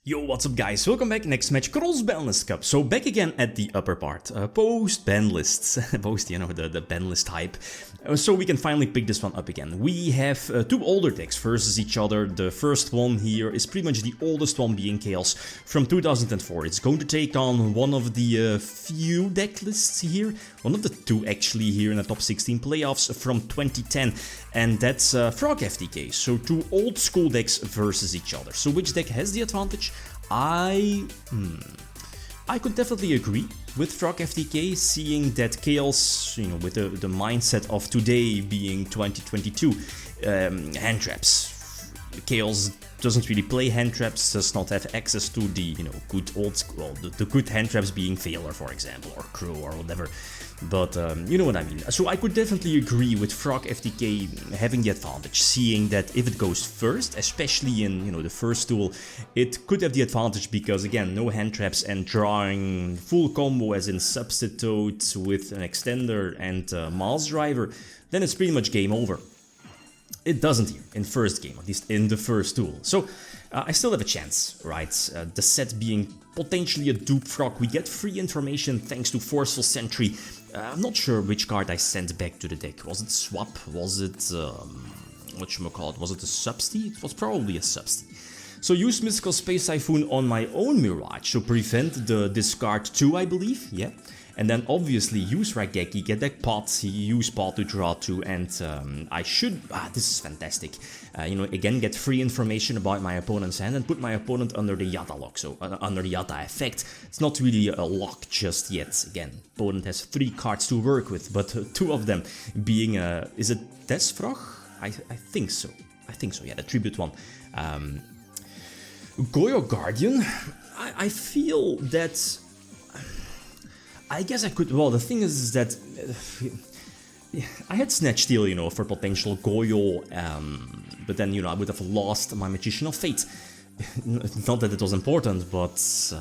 Yo, what's up guys, welcome back, next match, Cross-Banlist Cup. So back again at the upper part, post-ban lists, post, you know, the ban list hype. So we can finally pick this one up again. We have two older decks versus each other. The first one here is pretty much the oldest one, being Chaos from 2004. It's going to take on one of the few deck lists here, one of the two actually here in the top 16 playoffs from 2010, and that's Frog FTK. So two old school decks versus each other. So which deck has the advantage? I could definitely agree with Frog FTK, seeing that Chaos, you know, with the mindset of today being 2022, hand traps. Chaos doesn't really play hand traps, does not have access to the, you know, good old school, the good hand traps being Failure, for example, or Crow or whatever. But you know what I mean. So I could definitely agree with Frog FTK having the advantage, seeing that if it goes first, especially in, you know, the first duel, it could have the advantage because, again, no hand traps and drawing full combo as in Substitute with an Extender and Mass Driver, then it's pretty much game over. It doesn't here in first game, at least in the first duel. So I still have a chance, right? The set being potentially a dupe Frog. We get free information thanks to Forceful Sentry. I'm not sure which card I sent back to the deck. Was it Swap? Was it, whatchamacallit? Was it a Substi? It was probably a Substi. So use Mystical Space Typhoon on my own Mirage to prevent the discard 2, I believe, yeah. And then obviously use Raigeki, get that pot, use pot to draw 2, and I should, this is fantastic, you know, again get free information about my opponent's hand and put my opponent under the Yatta lock, so under the Yatta effect. It's not really a lock just yet, again, opponent has 3 cards to work with, but 2 of them being, is it Desfrog? I think so, yeah, the tribute one. Yugioh Guardian, I feel that, I guess I could, well, the thing is that I had Snatch Steal, you know, for potential Yugioh, but then, you know, I would have lost my Magician of Fate. Not that it was important, but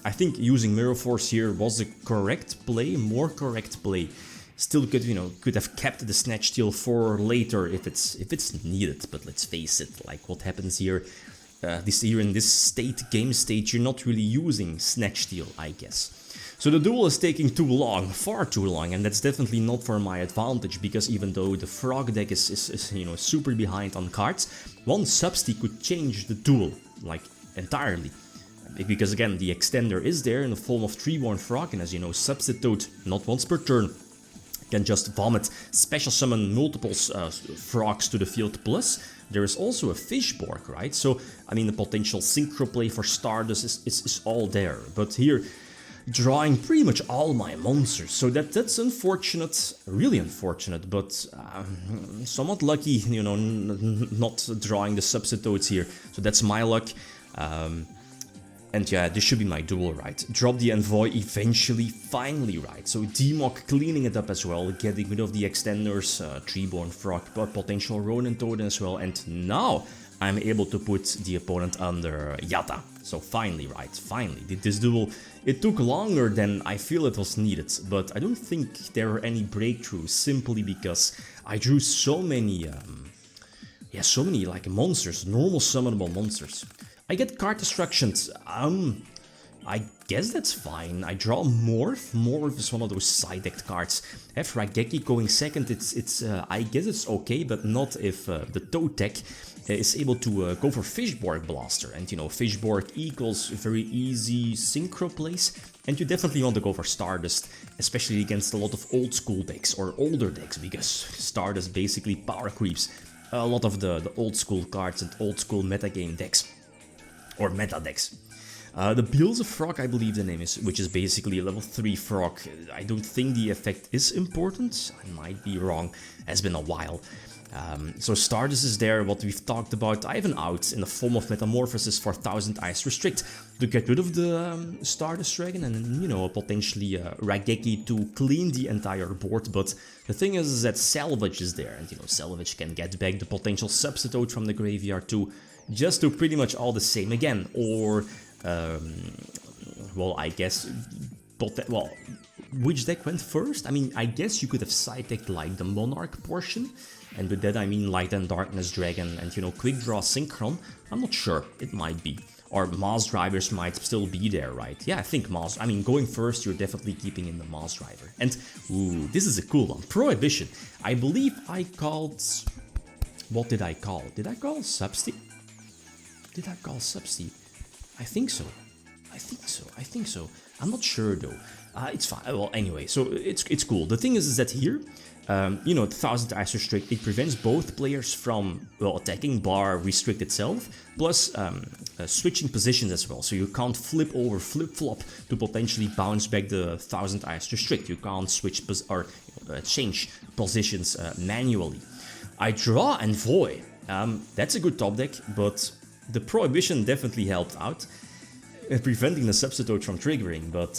I think using Mirror Force here was a correct play, more correct play. Still could, you know, could have kept the Snatch Steal for later if it's needed, but let's face it, like what happens here, in this game state, you're not really using Snatch Steal, I guess. So the duel is taking too long, far too long, and that's definitely not for my advantage, because even though the Frog deck is you know, super behind on cards, one Substi could change the duel, like, entirely. Because again, the Extender is there in the form of 3-1 Frog, and as you know, Substitute, not once per turn, can just vomit, special summon multiple Frogs to the field, plus there is also a Fishborg, right? So, I mean, the potential synchro play for Stardust is all there, but here, drawing pretty much all my monsters, so that's unfortunate, really unfortunate, but somewhat lucky, you know, not drawing the substitutes here, so that's my luck. And yeah, this should be my duel, right? Drop the Envoy eventually, finally, right? So Demok cleaning it up as well, getting rid of the Extenders, Treeborn Frog, potential Ronin Totem as well, and now I'm able to put the opponent under Yatta. So finally, right, finally, this duel, it took longer than I feel it was needed, but I don't think there were any breakthroughs, simply because I drew so many, so many like monsters, normal summonable monsters. I get card destructions, I guess that's fine. I draw Morph. Morph is one of those side-decked cards. Have Raigeki going second, it's I guess it's okay, but not if the Toad deck is able to go for Fishborg Blaster. And you know, Fishborg equals very easy synchro plays, and you definitely want to go for Stardust, especially against a lot of old school decks or older decks, because Stardust basically power creeps a lot of the old school cards and old school metagame decks, or meta decks. The Beals of Frog, I believe the name is, which is basically a level 3 Frog. I don't think the effect is important, I might be wrong, has been a while. So Stardust is there, what we've talked about. I have an out in the form of Metamorphosis for 1000 Ice Restrict to get rid of the Stardust Dragon, and you know, potentially Raigeki to clean the entire board. But the thing is that Salvage is there, and you know, Salvage can get back the potential Substitute from the graveyard too, just to pretty much all the same again, or well, I guess, well, which deck went first? I mean, I guess you could have side-decked like the Monarch portion, and with that I mean Light and Darkness Dragon and, you know, Quick Draw Synchron. I'm not sure, it might be. or Mass Drivers might still be there, right? Yeah, I think Mass, I mean, going first, you're definitely keeping in the Mass Driver. And, ooh, this is a cool one. Prohibition. I believe I called... What did I call? Did I call Substitute? Did I call Substitute? I think so. I think so. I'm not sure though. It's fine. Well, anyway, so it's cool. The thing is that here, you know, the 1000 Ice Restrict, it prevents both players from, well, attacking bar restrict itself, plus switching positions as well. So you can't flip over, flip-flop to potentially bounce back the 1000 Ice Restrict. You can't switch or change positions manually. I draw Envoy. That's a good top deck, but the Prohibition definitely helped out, preventing the Substitute from triggering. But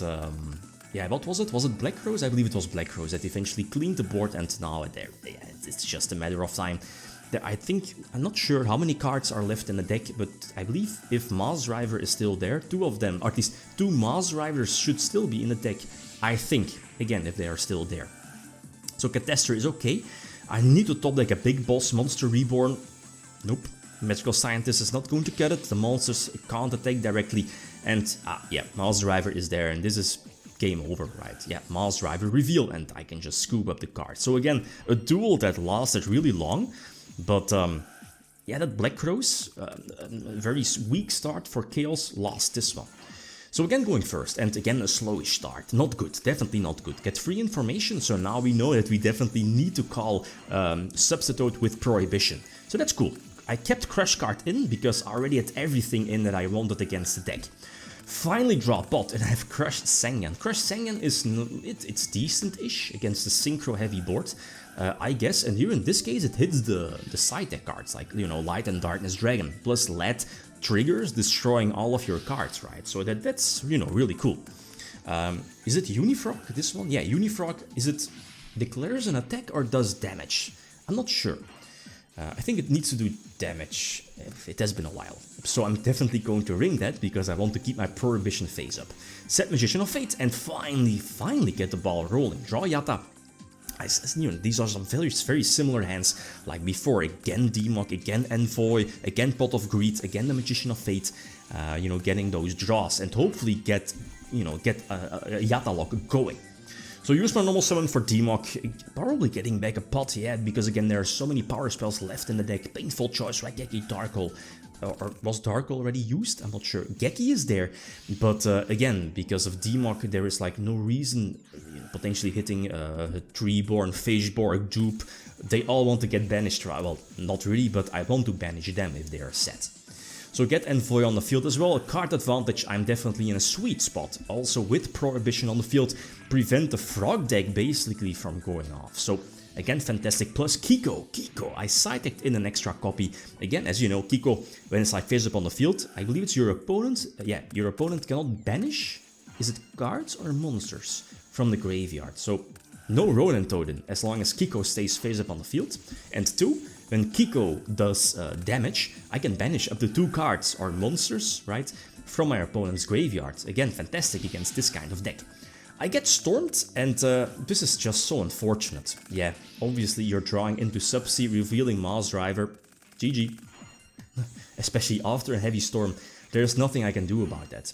yeah, what was it? Was it Black Rose? I believe it was Black Rose that eventually cleaned the board, and now it's just a matter of time. I think, I'm not sure how many cards are left in the deck, but I believe if Mass Driver is still there, two of them, or at least two Mass Drivers should still be in the deck. I think, again, if they are still there. So Catester is okay. I need to top deck a Big Boss Monster Reborn. Nope. Magical Scientist is not going to cut it. The monsters can't attack directly. And yeah, Mass Driver is there, and this is game over, right? Yeah, Mass Driver reveal, and I can just scoop up the card. So again, a duel that lasted really long, but yeah, that Black Rose, a very weak start for Chaos, lost this one. So again, going first, and again a slowish start. Not good, definitely not good. Get free information, so now we know that we definitely need to call Substitute with Prohibition. So that's cool. I kept Crush card in because I already had everything in that I wanted against the deck. Finally draw Pot, and I have Crush Sengan. Crush Sengan is it's decent-ish against the synchro heavy board, I guess. And here in this case, it hits the side deck cards, like, you know, Light and Darkness Dragon, plus Lead triggers, destroying all of your cards, right? So that's, you know, really cool. Is it Unifrog, this one? Yeah, Unifrog, is it declares an attack or does damage? I'm not sure. I think it needs to do damage. It has been a while. So I'm definitely going to ring that because I want to keep my Prohibition phase up. Set Magician of Fate and finally get the ball rolling. Draw Yatta. You know, these are some very similar hands like before. Again Demok, again Envoy, again Pot of Greed, again the Magician of Fate. You know, getting those draws and hopefully get a Yatta lock going. So use my normal summon for Demok, probably getting back a Pot, yeah, because again there are so many power spells left in the deck. Painful Choice, right? Geki, Dark Hole. Or was Dark Hole already used? I'm not sure. Geki is there, but again, because of Demok, there is like no reason, you know, potentially hitting a Treeborn, Fishborg, Dupe. They all want to get banished. Well, not really, but I want to banish them if they are set. So get Envoy on the field as well, a card advantage. I'm definitely in a sweet spot. Also with Prohibition on the field, prevent the Frog deck basically from going off. So again, fantastic. Plus Kiko, I side-decked in an extra copy. Again, as you know, Kiko, when it's like face up on the field, I believe it's your opponent. Yeah, your opponent cannot banish, is it cards or monsters from the graveyard? So no Ronin Totem as long as Kiko stays face up on the field. And two, when Kiko does damage, I can banish up to 2 cards or monsters, right, from my opponent's graveyard. Again, fantastic against this kind of deck. I get Stormed, and this is just so unfortunate. Yeah, obviously you're drawing into Subsea, revealing Mass Driver. GG. Especially after a heavy storm, there's nothing I can do about that.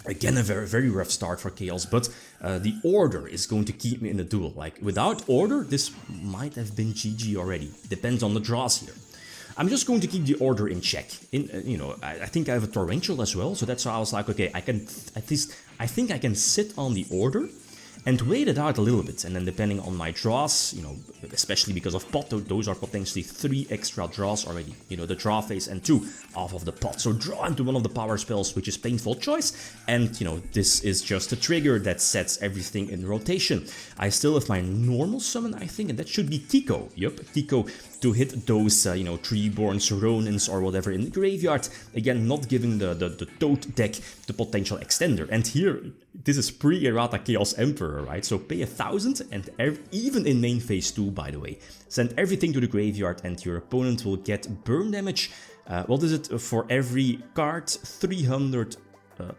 Again, a very rough start for Chaos, but the order is going to keep me in the duel. Like, without order, this might have been GG already. Depends on the draws here. I'm just going to keep the order in check. You know, I think I have a Torrential as well, so that's why I was like, okay, I can at least, I think I can sit on the order and wait it out a little bit, and then depending on my draws, you know, especially because of Pot, those are potentially 3 extra draws already, you know, the draw phase and 2 off of the Pot. So draw into one of the power spells, which is Painful Choice, and, you know, this is just a trigger that sets everything in rotation. I still have my normal summon, I think, and that should be Kiko. Yup, Kiko to hit those, you know, Treeborns, Ronins, or whatever in the graveyard. Again, not giving the Toad deck the potential extender. And here, this is pre-errata Chaos Emperor, right? So pay 1,000, and even in main phase 2, by the way, send everything to the graveyard, and your opponent will get burn damage. What is it? For every card, 300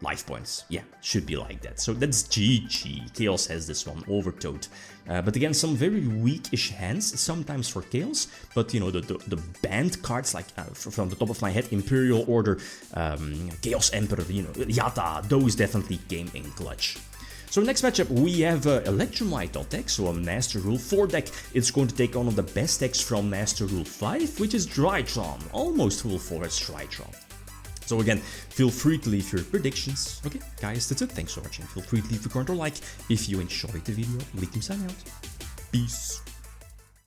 life points. Yeah, should be like that. So that's GG. Chaos has this one over Toad. But again, some very weakish hands sometimes for Chaos. But you know, the banned cards, like from the top of my head, Imperial Order, Chaos Emperor, you know, Yata, those definitely came in clutch. So next matchup we have Electromite deck, so a Master Rule 4 deck. It's going to take on the best decks from Master Rule 5, which is Drytron, almost full force Drytron. So again, feel free to leave your predictions. Okay, guys, that's it. Thanks for watching. Feel free to leave a comment or like if you enjoyed the video. We can sign out. Peace.